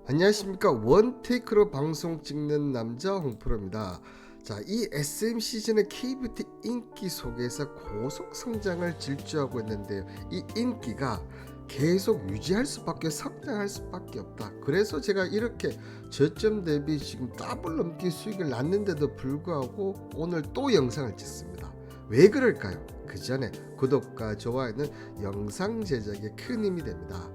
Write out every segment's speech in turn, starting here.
안녕하십니까. 원테이크로 방송 찍는 남자 홍프로입니다. 자, 이 SM 시즌의 K뷰티 인기 속에서 고속 성장을 질주하고 있는데요. 이 인기가 계속 유지할 수밖에, 성장할 수밖에 없다. 그래서 제가 이렇게 저점 대비 지금 더블 넘게 수익을 났는데도 불구하고 오늘 또 영상을 찍습니다. 왜 그럴까요? 그 전에 구독과 좋아요는 영상 제작에 큰 힘이 됩니다.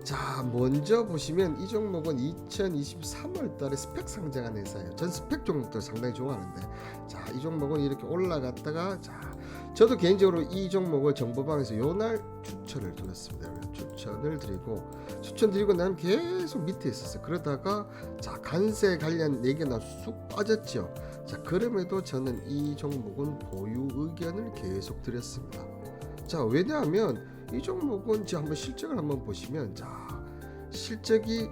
자, 먼저 보시면 이 종목은 2023월 달에 스펙 상장한 회사예요. 전 스펙 종목들 상당히 좋아하는데, 자, 이 종목은 이렇게 올라갔다가, 자, 저도 개인적으로 이 종목을 정보방에서 요날 추천을 드렸습니다. 추천드리고 난 계속 밑에 있었어요. 그러다가 자, 간세 관련 얘기가 쑥 빠졌죠. 자, 그럼에도 저는 이 종목은 보유 의견을 계속 드렸습니다. 자, 왜냐하면 이 종목은 지금 한번 실적을 한번 보시면, 자, 실적이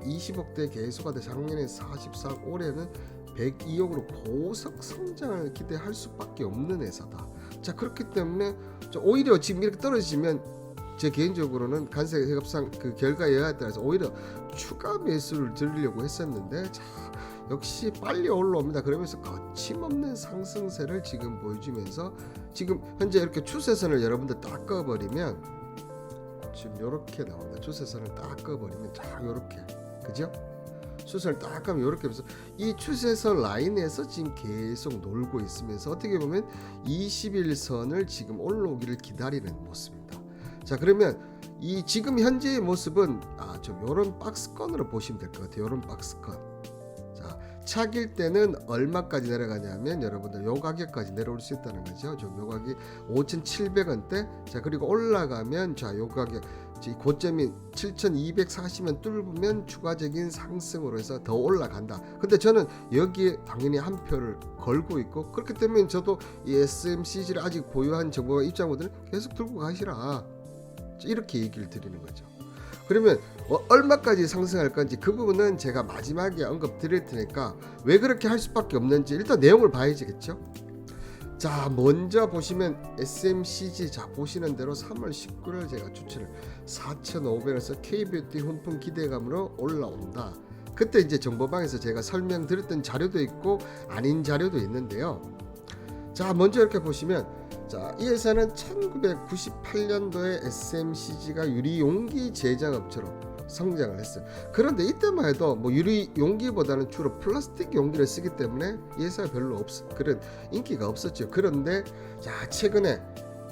20억대 계속하다 작년에 44억, 올해는 102억으로 고속 성장을 기대할 수밖에 없는 회사다. 자, 그렇기 때문에 오히려 지금 이렇게 떨어지면 제 개인적으로는 간세 협상 그 결과 여하에 따라서 오히려 추가 매수를 드리려고 했었는데, 자, 역시 빨리 올라옵니다. 그러면서 거침없는 상승세를 지금 보여주면서 지금 현재 이렇게 추세선을 여러분들 딱 꺼버리면 지금 이렇게 나옵니다. 추세선을 딱 꺼버리면 자, 이렇게, 그죠? 추세선을 딱 하면 이렇게 하면서 이 추세선 라인에서 지금 계속 놀고 있으면서 어떻게 보면 21선을 지금 올라오기를 기다리는 모습입니다. 자, 그러면 이 지금 현재의 모습은 좀 요런 박스권으로 보시면 될 것 같아요. 요런 박스권. 차길 때는 얼마까지 내려가냐면 여러분들 요 가격까지 내려올 수 있다는 거죠. 요 가격이 5,700원대. 자, 그리고 올라가면 자, 요 가격 고점이 7,240원 뚫으면 추가적인 상승으로 해서 더 올라간다. 근데 저는 여기에 당연히 한 표를 걸고 있고, 그렇기 때문에 저도 이 SMCG를 아직 보유한 정보와 입장분들은 계속 들고 가시라, 이렇게 얘기를 드리는 거죠. 그러면 얼마까지 상승할 건지 그 부분은 제가 마지막에 언급 드릴 테니까 왜 그렇게 할 수밖에 없는지 일단 내용을 봐야지겠죠. 자, 먼저 보시면 SMCG, 자, 보시는 대로 3월 19일 제가 추천을 4,500원에서 K뷰티 훈풍 기대감으로 올라온다. 그때 이제 정보방에서 제가 설명드렸던 자료도 있고 아닌 자료도 있는데요. 자, 먼저 이렇게 보시면, 자, 이 회사는 1998년도에 SMCG가 유리 용기 제작업체로 성장을 했어요. 그런데 이때만 해도 뭐 유리 용기보다는 주로 플라스틱 용기를 쓰기 때문에 이 회사가 별로 그런 인기가 없었죠. 그런데 자, 최근에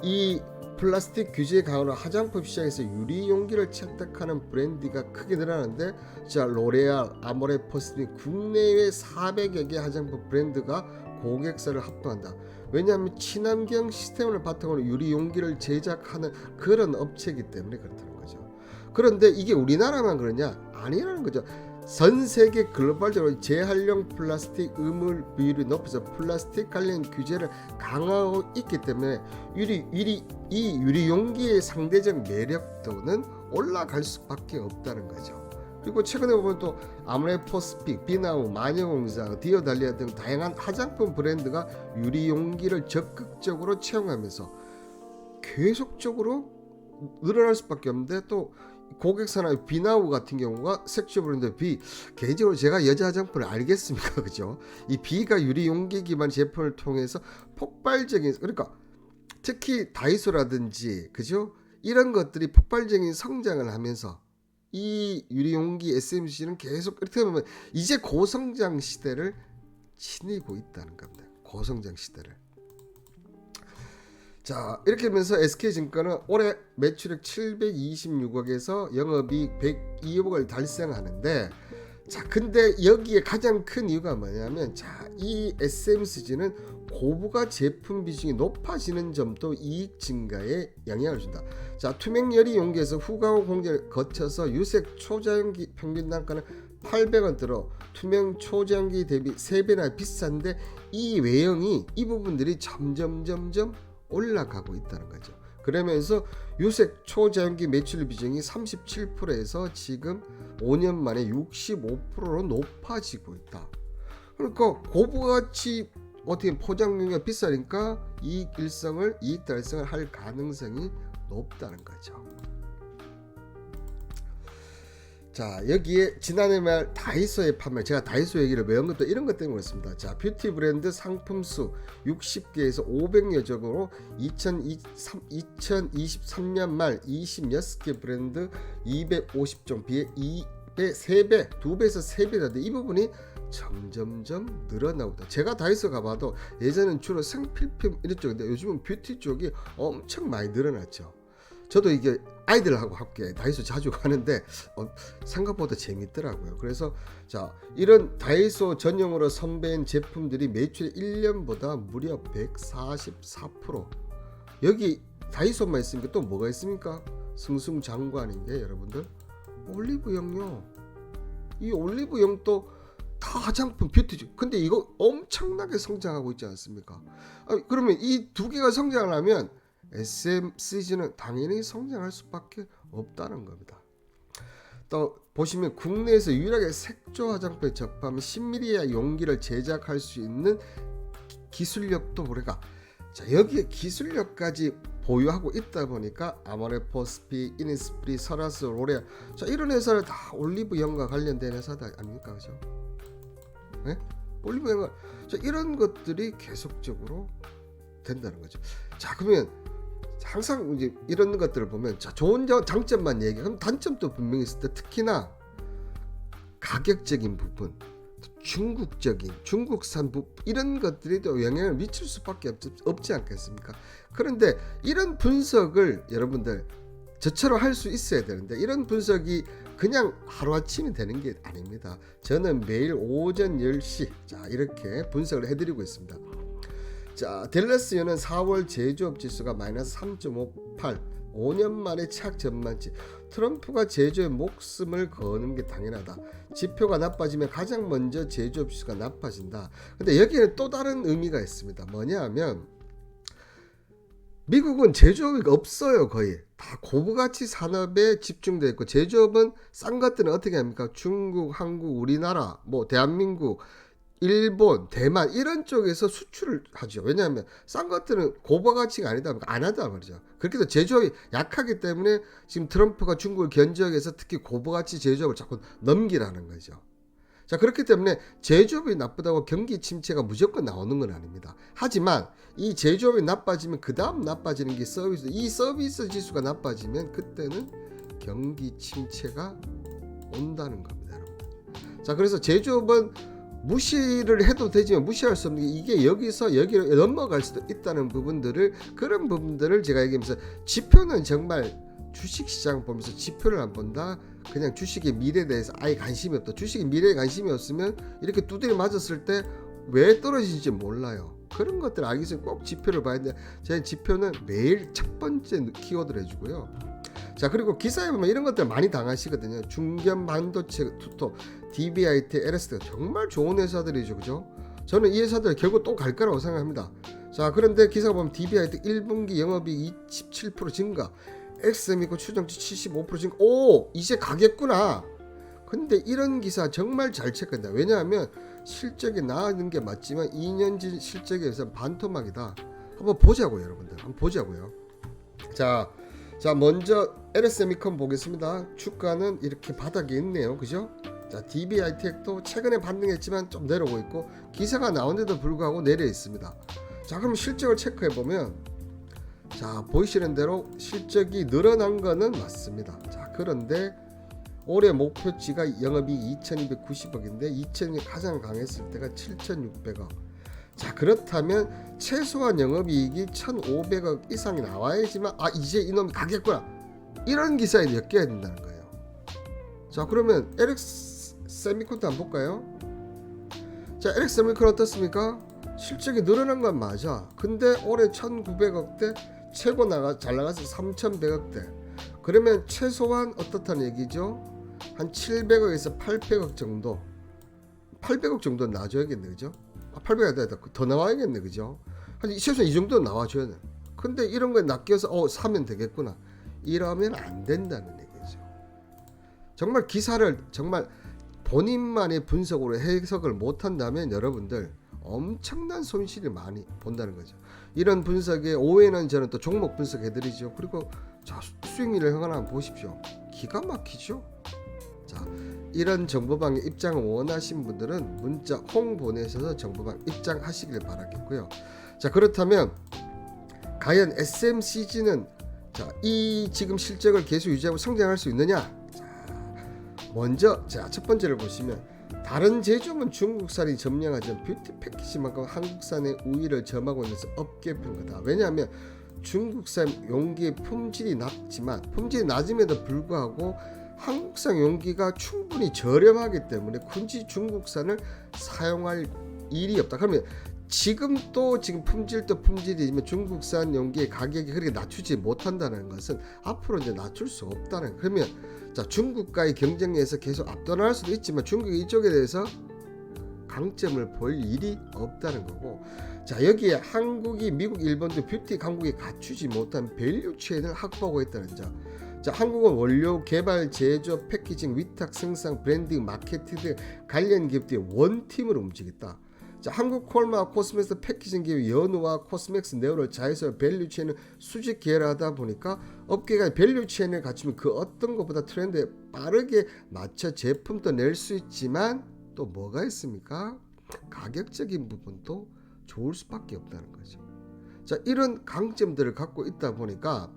이 플라스틱 규제 강화로 화장품 시장에서 유리 용기를 채택하는 브랜드가 크게 늘어나는데, 자, 로레알, 아모레퍼스 등 국내외 400여 개 화장품 브랜드가 고객사를 합병한다. 왜냐하면 친환경 시스템을 바탕으로 유리 용기를 제작하는 그런 업체이기 때문에 그렇다는 거죠. 그런데 이게 우리나라만 그러냐? 아니라는 거죠. 전 세계 글로벌적으로 재활용 플라스틱 의물 비율이 높아서 플라스틱 관련 규제를 강화하고 있기 때문에 이 유리 용기의 상대적 매력도는 올라갈 수밖에 없다는 거죠. 그리고 최근에 보면 또 아모레퍼스픽, 비나우, 마녀공장, 디어달리아 등 다양한 화장품 브랜드가 유리 용기를 적극적으로 채용하면서 계속적으로 늘어날 수밖에 없는데, 또 고객사나 비나우 같은 경우가 섹시 브랜드 비, 개인적으로 제가 여자 화장품을 알겠습니까? 그죠? 이 비가 유리 용기 기반 제품을 통해서 폭발적인, 그러니까 특히 다이소라든지, 그죠? 이런 것들이 폭발적인 성장을 하면서 이 유리용기 SMC는 계속 이렇게 보면 이제 고성장 시대를 지니고 있다는 겁니다. 고성장 시대를. 자, 이렇게 하면서 SK증권은 올해 매출액 726억에서 영업이익 102억을 달성하는데, 자, 근데 여기에 가장 큰 이유가 뭐냐면, 자, 이 SMCG는 고부가 제품 비중이 높아지는 점도 이익 증가에 영향을 준다. 자, 투명 유리 용기에서 후가공 공정을 거쳐서 유색 초자연기 평균 단가는 800원대로 투명 초자연기 대비 3배나 비싼데, 이 외형이 이 부분들이 점점 올라가고 있다는 거죠. 그러면서 유색 초자연기 매출 비중이 37%에서 지금 5년 만에 65%로 높아지고 있다. 그러니까 고부가치 어떻게 포장용기가 비싸니까 이익 달성을 할 가능성이 높다는 거죠. 자, 여기에 지난해 말 다이소의 판매, 제가 다이소 얘기를 매운 것도 이런 것 때문에 그렇습니다. 자, 뷰티 브랜드 상품 수 60개에서 500여 적으로 2023년 말 26개 브랜드 250종 비해 3배, 2배에서 3배라는데 이 부분이 점점점 늘어나고, 제가 다이소 가봐도 예전엔 주로 생필품 이런 쪽인데 요즘은 뷰티 쪽이 엄청 많이 늘어났죠. 저도 이게 아이들하고 함께 다이소 자주 가는데 생각보다 재밌더라고요. 그래서 자, 이런 다이소 전용으로 선배인 제품들이 매출 1년보다 무려 144%. 여기 다이소만 있으니까 또 뭐가 있습니까? 승승장구하는 게 여러분들 올리브영요. 이 올리브영도 다 화장품 뷰티죠. 근데 이거 엄청나게 성장하고 있지 않습니까? 그러면 이 두 개가 성장을 하면 SMCG는 당연히 성장할 수밖에 없다는 겁니다. 또 보시면 국내에서 유일하게 색조 화장품에 접하면 10ml 용기를 제작할 수 있는 기술력도 우리가, 자, 여기에 기술력까지 보유하고 있다 보니까 아모레포스피, 이니스프리, 설화스, 로레알, 자, 이런 회사를 다 올리브영과 관련된 회사다 아닙니까, 그죠? 네? 올리브영과, 자, 이런 것들이 계속적으로 된다는 거죠. 자, 그러면 항상 이제 이런 것들을 보면, 자, 좋은 장점만 얘기하면 단점도 분명히 있을 때, 특히나 가격적인 부분, 중국산 부분, 이런 것들이 또 영향을 미칠 수밖에 없지 않겠습니까? 그런데 이런 분석을 여러분들 저처럼 할 수 있어야 되는데, 이런 분석이 그냥 하루아침이 되는 게 아닙니다. 저는 매일 오전 10시 자, 이렇게 분석을 해드리고 있습니다. 자, 델러스연은 4월 제조업 지수가 마이너스 3.58, 5년 만에 최악 전망치. 트럼프가 제조에 목숨을 거는 게 당연하다. 지표가 나빠지면 가장 먼저 제조업 지수가 나빠진다. 근데 여기에는 또 다른 의미가 있습니다. 뭐냐 하면 미국은 제조업이 없어요. 거의 다 고부가치 산업에 집중되어 있고, 제조업은 싼 것들은 어떻게 합니까? 중국, 한국, 우리나라, 뭐 대한민국, 일본, 대만 이런 쪽에서 수출을 하죠. 왜냐하면 싼 것들은 고부가치가 아니다 보니까 안 하다 말이죠. 그렇게 해서 제조업이 약하기 때문에 지금 트럼프가 중국을 견제하기 위해서 특히 고부가치 제조업을 자꾸 넘기라는 거죠. 자, 그렇기 때문에 제조업이 나쁘다고 경기 침체가 무조건 나오는 건 아닙니다. 하지만 이 제조업이 나빠지면 그 다음 나빠지는 게 서비스, 이 서비스 지수가 나빠지면 그때는 경기 침체가 온다는 겁니다, 여러분. 자, 그래서 제조업은 무시를 해도 되지만 무시할 수 없는 게, 이게 여기서 여기로 넘어갈 수도 있다는 부분들을, 그런 부분들을 제가 얘기하면서, 지표는 정말 주식시장 보면서 지표를 안 본다, 그냥 주식의 미래에 대해서 아예 관심이 없다, 주식의 미래에 관심이 없으면 이렇게 두드려 맞았을 때 왜 떨어지는지 몰라요. 그런 것들 알기 위해서 꼭 지표를 봐야 돼. 제 지표는 매일 첫 번째 키워드를 해주고요. 자, 그리고 기사에 보면 이런 것들 많이 당하시거든요. 중견 반도체, 투토, DBIT, LS가 정말 좋은 회사들이죠, 그죠? 저는 이 회사들 결국 또 갈 거라고 생각합니다. 자, 그런데 기사 보면 DBIT 1분기 영업이익 27% 증가, XM이고 추정치 75% 증가. 오, 이제 가겠구나. 근데 이런 기사 정말 잘 체크한다. 왜냐하면 실적이 나아지는 게 맞지만 2년 전 실적에 비해서 반토막이다. 한번 보자고요, 여러분들. 한번 보자고요. 자, 먼저 LS세미콘 보겠습니다. 주가는 이렇게 바닥에 있네요, 그죠? 자, DBI텍도 최근에 반등했지만 좀 내려오고 있고, 기사가 나온데도 불구하고 내려 있습니다. 자, 그럼 실적을 체크해 보면, 자, 보이시는 대로 실적이 늘어난 거는 맞습니다. 자, 그런데 올해 목표치가 영업이익 2290억인데 2000년이 가장 강했을 때가 7600억. 자, 그렇다면 최소한 영업이익이 1500억 이상이 나와야지만, 아, 이제 이놈이 가겠구나, 이런 기사에 엮여야 된다는 거예요. 자, 그러면 LX세미콘도 한번 볼까요? 자, LX세미콘 어떻습니까? 실적이 늘어난 건 맞아. 근데 올해 1900억대, 최고 잘 나가서 3100억대. 그러면 최소한 어떻다는 얘기죠? 한 700억에서 800억 정도, 800억 정도 나와줘야겠네, 그죠? 800억 더 나와야겠네, 그죠? 한 최소한 이 정도 나와줘야 돼. 근데 이런 거에 낚여서 사면 되겠구나, 이러면 안 된다는 얘기죠. 정말 기사를 정말 본인만의 분석으로 해석을 못한다면 여러분들 엄청난 손실이 많이 본다는 거죠. 이런 분석에 오해는 저는 또 종목 분석해드리죠. 그리고 자, 수익률을 하나 보십시오. 기가 막히죠. 자, 이런 정보방에 입장을 원하신 분들은 문자 홍 보내셔서 정보방 입장하시길 바라겠고요. 자, 그렇다면 과연 SMCG는 이 지금 실적을 계속 유지하고 성장할 수 있느냐? 먼저 첫 번째를 보시면 다른 제조업은 중국산이 점령하지만 뷰티 패키지만큼 한국산의 우위를 점하고 있는 업계 평가다. 왜냐하면 중국산 용기의 품질이 낮음에도 불구하고 한국산 용기가 충분히 저렴하기 때문에 굳이 중국산을 사용할 일이 없다. 그러면 지금 품질도 품질이지만 중국산 용기의 가격이 그렇게 낮추지 못한다는 것은 앞으로 이제 낮출 수 없다는. 그러면 중국과의 경쟁에서 계속 압도할 수도 있지만 중국이 이쪽에 대해서 강점을 볼 일이 없다는 거고, 여기에 한국이 미국, 일본도 뷰티 강국이 갖추지 못한 밸류 체인을 확보하고 있다는 점. 한국은 원료, 개발, 제조, 패키징, 위탁, 생산, 브랜딩, 마케팅 등 관련 기업들이 원팀으로 움직였다. 한국 콜마 코스메스 패키징 기업 연우와 코스맥스 네오를 자회사 밸류 체인을 수직 계열하다 보니까 업계가 밸류 체인을 갖추면 그 어떤 것보다 트렌드에 빠르게 맞춰 제품도 낼 수 있지만 또 뭐가 있습니까? 가격적인 부분도 좋을 수밖에 없다는 거죠. 이런 강점들을 갖고 있다 보니까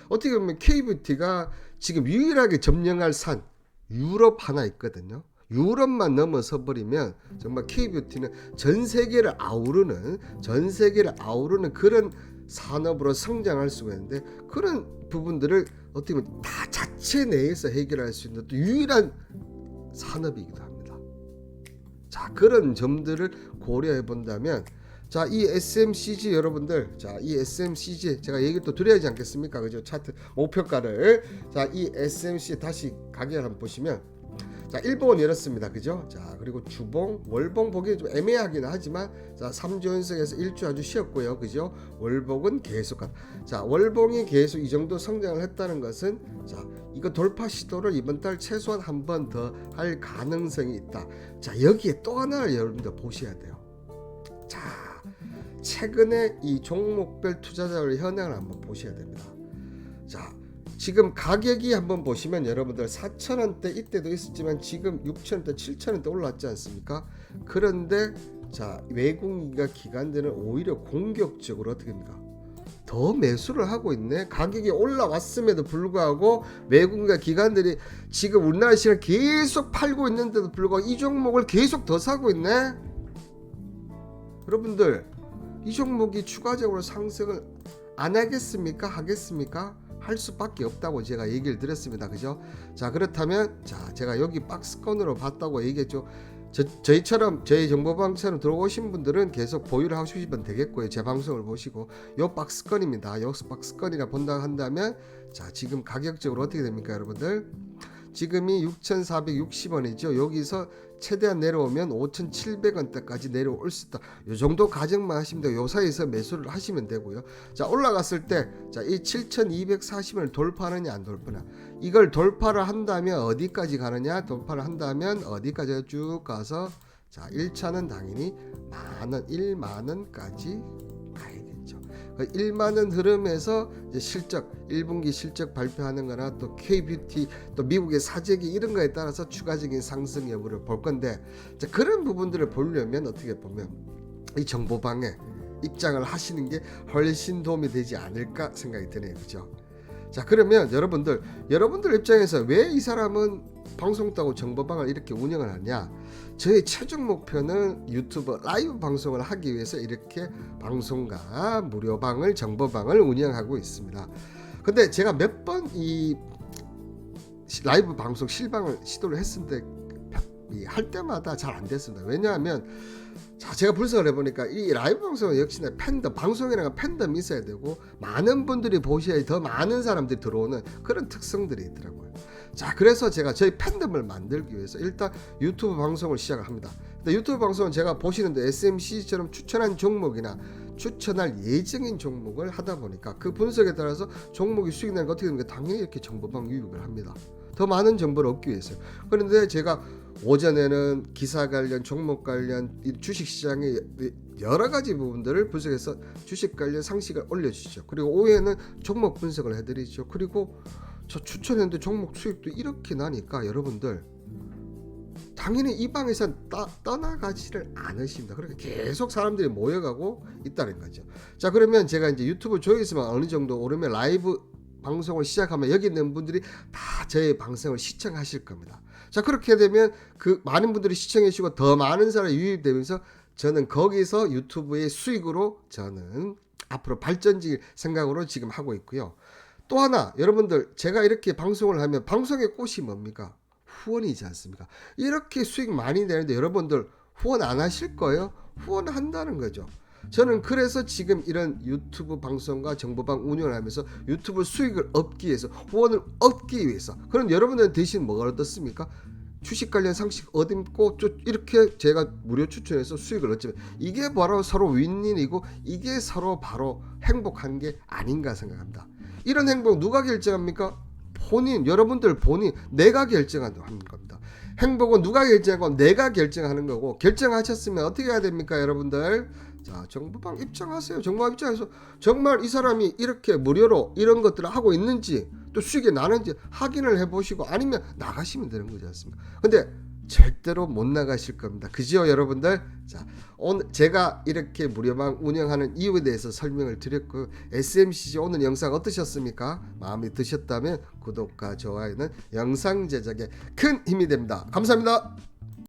어떻게 보면 K뷰티가 지금 유일하게 점령할 산 유럽 하나 있거든요. 유럽만 넘어서 버리면 정말 K뷰티는 전 세계를 아우르는 그런 산업으로 성장할 수가 있는데, 그런 부분들을 어떻게 보면 다 자체 내에서 해결할 수 있는 또 유일한 산업이기도 합니다. 그런 점들을 고려해 본다면 이 SMCG 여러분들, 이 SMCG 제가 얘기를 또 드려야지 않겠습니까? 그죠? 차트 목표가를. 이 SMCG 다시 가격을 한번 보시면, 일봉은 이렇습니다. 그죠? 그리고 주봉, 월봉 보기 좀 애매하긴 하지만 3주 연속에서 1주 아주 쉬었고요. 그죠? 월봉은 계속 월봉이 계속 이 정도 성장을 했다는 것은 이거 돌파 시도를 이번 달 최소한 한 번 더 할 가능성이 있다. 여기에 또 하나를 여러분들 보셔야 돼요. 최근에 이 종목별 투자자의 현황을 한번 보셔야 됩니다. 지금 가격이 한번 보시면 여러분들 4,000원대 이때도 있었지만 지금 6,000원대 7,000원대 올랐지 않습니까? 그런데 외국인과 기관들은 오히려 공격적으로 어떻게 합니까? 더 매수를 하고 있네. 가격이 올라왔음에도 불구하고 외국인과 기관들이 지금 우리나라 시장 계속 팔고 있는데도 불구하고 이 종목을 계속 더 사고 있네. 여러분들, 이 종목이 추가적으로 상승을 안 하겠습니까? 하겠습니까? 할 수밖에 없다고 제가 얘기를 드렸습니다. 그죠? 그렇다면 제가 여기 박스권으로 봤다고 얘기했죠. 저희처럼 저희 정보방처럼 들어오신 분들은 계속 보유를 하시면 되겠고요. 제 방송을 보시고 요 박스권입니다. 요 박스권이라 본다 한다면 지금 가격적으로 어떻게 됩니까, 여러분들? 지금이 6,460원이죠. 여기서 최대한 내려오면 5,700원대까지 내려올 수 있다. 이 정도 가정만 하시면 돼요. 이 사이에서 매수를 하시면 되고요. 올라갔을 때 이 7,240원을 돌파하느냐 안 돌파하느냐, 이걸 돌파를 한다면 어디까지 가느냐, 돌파를 한다면 어디까지 쭉 가서 1차는 당연히 1만원까지 가야겠죠. 1만원 흐름에서 이제 실적 1분기 실적 발표하는 거나 또 K뷰티 또 미국의 사재기 이런 거에 따라서 추가적인 상승 여부를 볼 건데, 그런 부분들을 보려면 어떻게 보면 이 정보방에 입장을 하시는 게 훨씬 도움이 되지 않을까 생각이 드네요. 그죠? 그러면 여러분들 입장에서 왜 이 사람은 방송 따고 정보방을 이렇게 운영을 하냐? 저희 최종 목표는 유튜브 라이브 방송을 하기 위해서 이렇게 방송과 무료방을, 정보방을 운영하고 있습니다. 근데 제가 몇 번 이 라이브 방송 실방을 시도를 했는데 할 때마다 잘 안 됐습니다. 왜냐하면 제가 분석을 해보니까 이 라이브 방송은 역시나 팬덤, 방송이라는 팬덤이 있어야 되고 많은 분들이 보셔야 더 많은 사람들이 들어오는 그런 특성들이 있더라고요. 그래서 제가 저희 팬덤을 만들기 위해서 일단 유튜브 방송을 시작을 합니다. 근데 유튜브 방송은 제가 보시는데 SMC처럼 추천한 종목이나 추천할 예정인 종목을 하다 보니까 그 분석에 따라서 종목이 수익 나는 게 어떻게 됩니까? 당연히 이렇게 정보방 유입을 합니다. 더 많은 정보를 얻기 위해서. 그런데 제가 오전에는 기사 관련, 종목 관련, 주식시장의 여러 가지 부분들을 분석해서 주식 관련 상식을 올려주시죠. 그리고 오후에는 종목 분석을 해드리죠. 그리고 저 추천했는데 종목 수익도 이렇게 나니까 여러분들 당연히 이 방에서 떠나가지를 않으십니다. 그러니까 계속 사람들이 모여가고 있다는 거죠. 자, 그러면 제가 이제 유튜브 조회수만 어느 정도 오르면 라이브 방송을 시작하면 여기 있는 분들이 다 저의 방송을 시청하실 겁니다. 자, 그렇게 되면 그 많은 분들이 시청해 주시고 더 많은 사람이 유입되면서 저는 거기서 유튜브의 수익으로 저는 앞으로 발전질 생각으로 지금 하고 있고요. 또 하나, 여러분들 제가 이렇게 방송을 하면 방송의 꽃이 뭡니까? 후원이지 않습니까? 이렇게 수익 많이 내는데 여러분들 후원 안 하실 거예요? 후원한다는 거죠. 저는 그래서 지금 이런 유튜브 방송과 정보방 운영을 하면서 유튜브 수익을 얻기 위해서, 후원을 얻기 위해서, 그럼 여러분들은 대신 뭐가 어떻습니까? 주식 관련 상식 얻고 이렇게 제가 무료 추천해서 수익을 얻지만 이게 바로 서로 윈윈이고 이게 서로 바로 행복한 게 아닌가 생각합니다. 이런 행복 누가 결정합니까? 본인, 여러분들 본인, 내가 결정하는 겁니다. 행복은 누가 결정하고 내가 결정하는 거고, 결정하셨으면 어떻게 해야 됩니까, 여러분들? 자, 정보방 입장하세요. 정보방 입장해서 정말 이 사람이 이렇게 무료로 이런 것들을 하고 있는지 또 수익이 나는지 확인을 해보시고 아니면 나가시면 되는 거지 않습니까? 근데 절대로 못 나가실 겁니다. 그죠, 여러분들? 자, 오늘 제가 이렇게 무료방 운영하는 이유에 대해서 설명을 드렸고, SMCG 오늘 영상 어떠셨습니까? 마음에 드셨다면 구독과 좋아요는 영상 제작에 큰 힘이 됩니다. 감사합니다.